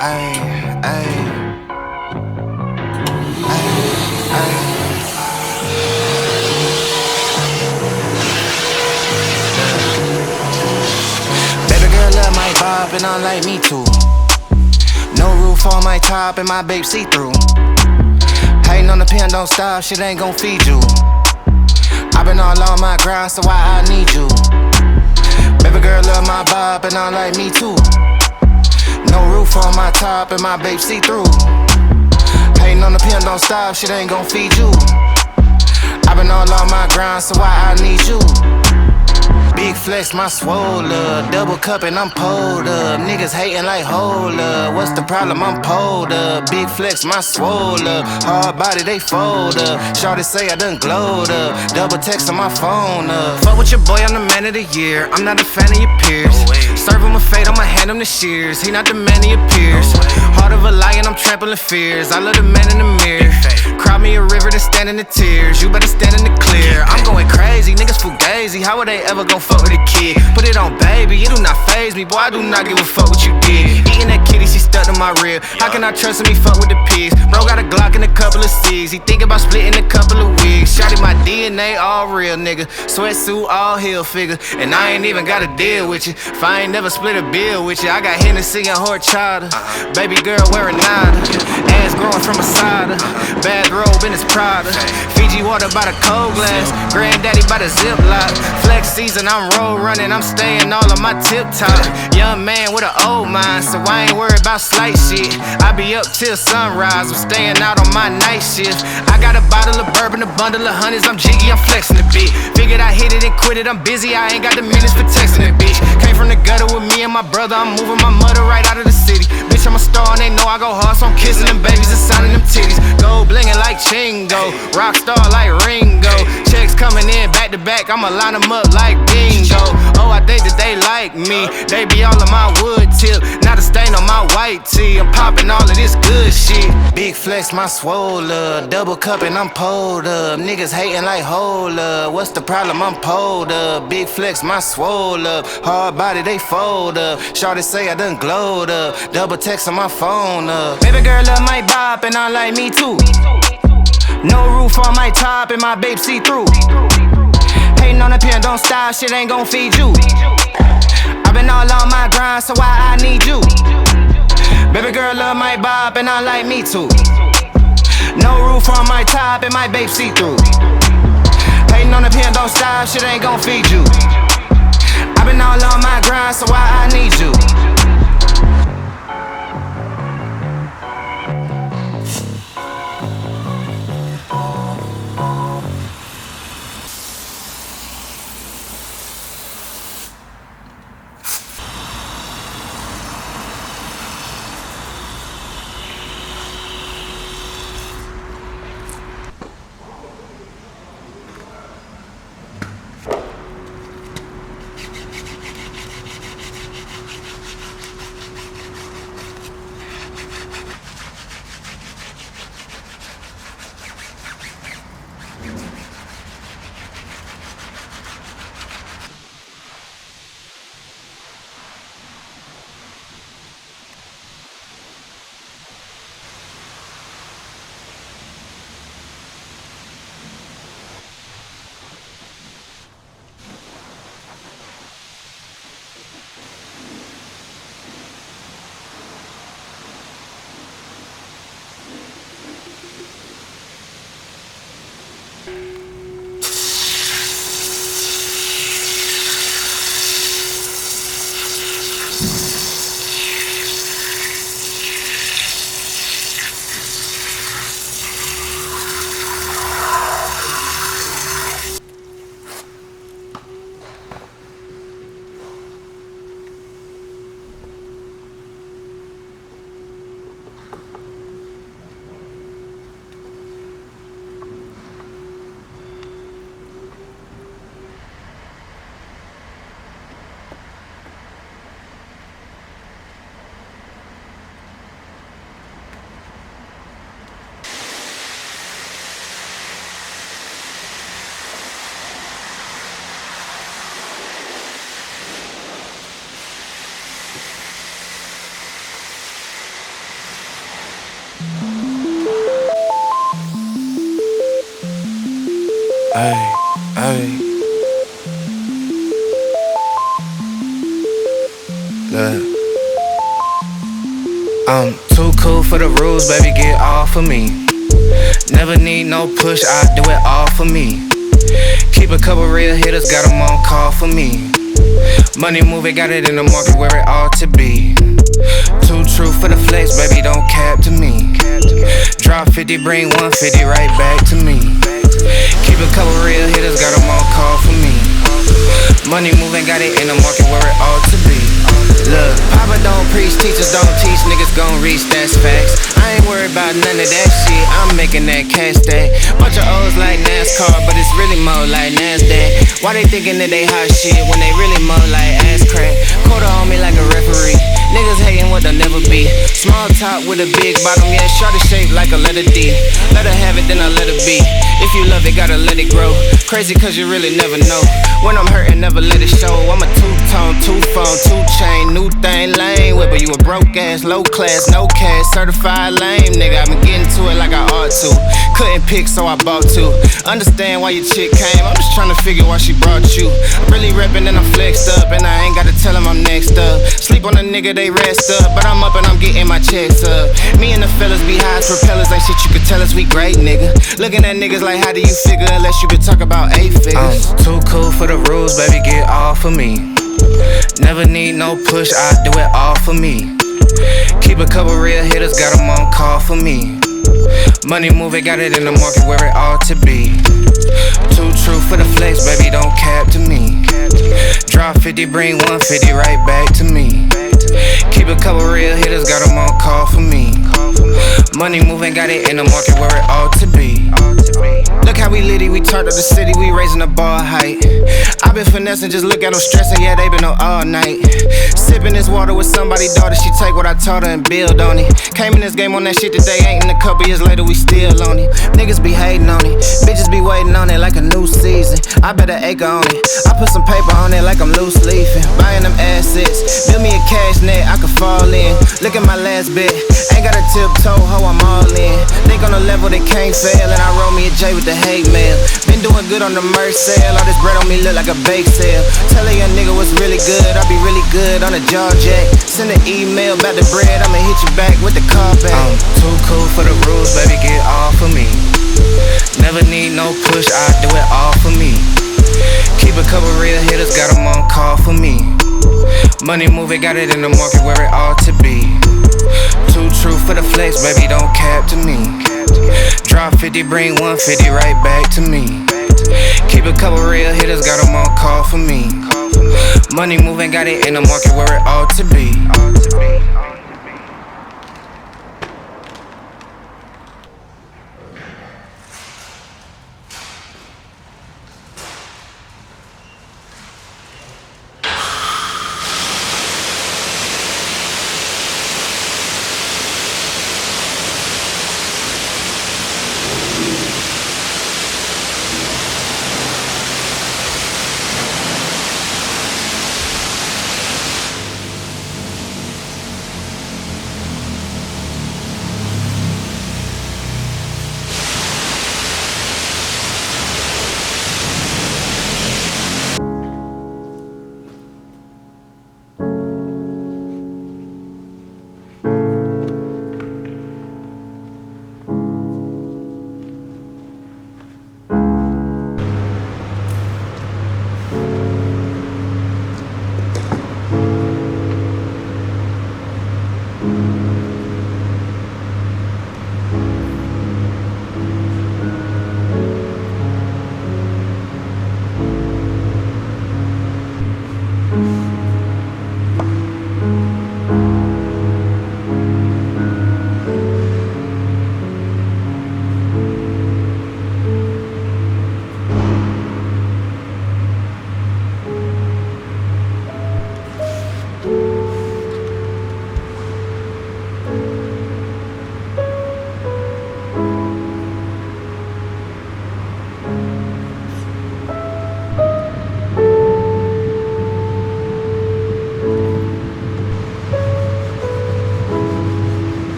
Ay, ay. Baby girl love my vibe and I like me too. No roof on my top and my babe see-through. Hating on the pen, don't stop, shit ain't gon' feed you. I've been all on my grind, so why I need you? Baby girl love my vibe and I like me too. No roof on my top and my babe see-through. Hating on the pen, don't stop, shit ain't gon' feed you. I've been all on my grind, so why I need you? Big flex, my swole up. Double cup and I'm pulled up. Niggas hating like hold up. What's the problem? I'm pulled up. Big flex, my swole up. Hard body, they fold up. Shorty say I done glowed up. Double text on my phone up. Fuck with your boy, I'm the man of the year. I'm not a fan of your peers. Serve him a fade, I'ma hand him the shears. He not the man he appears. Heart of a lion, I'm trampling fears. I love the man in the mirror. Cry me a river to stand in the tears. You better stand in the clear. I'm going crazy, niggas fugazi. How would they ever gon' fuck with a kid? Put it on baby, it do not faze me. Boy, I do not give a fuck what you did. Eating that kitty, she stuck to my rib. How can I trust him? He fuck with the pigs. Bro got a Glock and a couple of C's. He think about splitting a couple of wigs. Shotty my DNA all real, nigga. Sweatsuit all heel figure. And I ain't even gotta deal with you. If I ain't never split a bill with you. I got Hennessy and horchata. Baby girl wearing nada. Ass growing from a cider. Bathrobe in his Prada. Fiji water by the cold glass. Granddaddy by the Ziploc. Flex season, I'm road running. I'm staying all on my tip top. Young man with an old mind, so I ain't worried about slight shit. I be up till sunrise. I'm staying out on my night shift. I got a bottle of bourbon, a bundle of honeys. I'm jiggy, I'm flexing the beat. Figured I hit it and quit it. I'm busy, I ain't got the minutes for texting the bitch. Came from the gutter with me and my brother. I'm moving my mother right out of the city. Bitch, I'm a star and they know I go hard, so I'm kissing them babies and signing them titties. Gold blingin' like Chingo, rock star like Ringo. Checks coming in back to back, I'ma line them up like bingo. Oh, I think that they like me. They be all on my wood tip, not a stain on my white tee. I'm popping all of this good shit. Big flex, my swole up. Double cup and I'm pulled up. Niggas hating like hold up. What's the problem? I'm pulled up. Big flex, my swole up. Hard body, they fold up. Shorty say I done glowed up. Double text on my phone up. Baby girl love my bop and I like me too. No roof on my top and my babe see-through. Hating on the pen, don't stop, shit ain't gon' feed you. I've been all on my grind, so why I need you? Baby girl love my bop and I like me too. No roof on my top and my babe see-through. Hating on the pen, don't stop, shit ain't gon' feed you. I've been all on my grind, so why I need you? Ay, ay. Look, I'm too cool for the rules, baby, get off of me. Never need no push, I do it all for me. Keep a couple real hitters, got them on call for me. Money moving, got it in the market where it ought to be. Too true for the flex, baby, don't cap to me. Drop 50, bring 150 right back to me. Keep a couple real hitters, got them on call for me. Money moving, got it in the market where it ought to be. Look, Papa don't preach, teachers don't teach, niggas gon' reach, that's facts. I ain't worried about none of that shit, I'm making that cash stack. Bunch of O's like NASCAR, but it's really more like NASDAQ. Why they thinking that they hot shit when they really more like ass crack? Quarter on me like a referee, niggas hating what they'll never be. Small top with a big bottom, yeah, shorty shaped like a letter D. Let her have it, then I let her be. If you love it, gotta let it grow. Crazy cause you really never know. When I'm hurting, never let it show. I'm a two-tone, two-phone, two-chain, new thing, lame whipper. You a broke ass, low class, no cash, certified lame, nigga. I've been getting to it like I ought to. Couldn't pick, so I bought two. Understand why your chick came, I'm just trying to figure why she brought you. I'm really reppin' and I'm flexed up, and I ain't gotta tell him I'm next up. Sleep on a nigga, they rest up, but I'm up and I'm getting my checks up. Me and the fellas be high as propellers, ain't shit you could tell us, we great, nigga. Looking at niggas like, how do you figure, unless you could talk about 8 figures. I'm too cool for the rules, baby, get off of me. Never need no push, I do it all for me. Keep a couple real hitters, got them on call for me. Money moving, got it in the market where it ought to be. Too true for the flex, baby, don't cap to me. Drop 50, bring 150 right back to me. Keep a couple real hitters, got them on call for me. Money moving, got it in the market where it ought to be. Look how we litty, we turned up the city, we raising the bar height. I been finessing, just look at them stressing, yeah, they been up all night. Sipping this water with somebody's daughter, she take what I taught her and build on it. Came in this game on that shit today, ain't in a couple years later, we still on it. Niggas be hating on it, bitches be waiting on it like a new season. I bet an acre on it, I put some paper on it like I'm loose leafing. Buying them assets, build me a cash net I could fall in. Look at my last bet, ain't got a tiptoe, ho, I'm all in. Think on a level that can't fail, and I roll me a J with the hate mail. Been doing good on the merch sale, all this bread on me look like a bake sale. Tell a young nigga what's really good, I'll be really good on a jaw jack. Send an email about the bread, I'ma hit you back with the car back. I'm too cool for the rules, baby, get off of me. Never need no push, I do it all for me. Keep a couple real hitters, got them on call for me. Money moving, got it in the market where it ought to be. Too true for the flex, baby, don't cap to me. Drop 50, bring 150 right back to me. Keep a couple real hitters, got them on call for me. Money moving, got it in the market where it ought to be.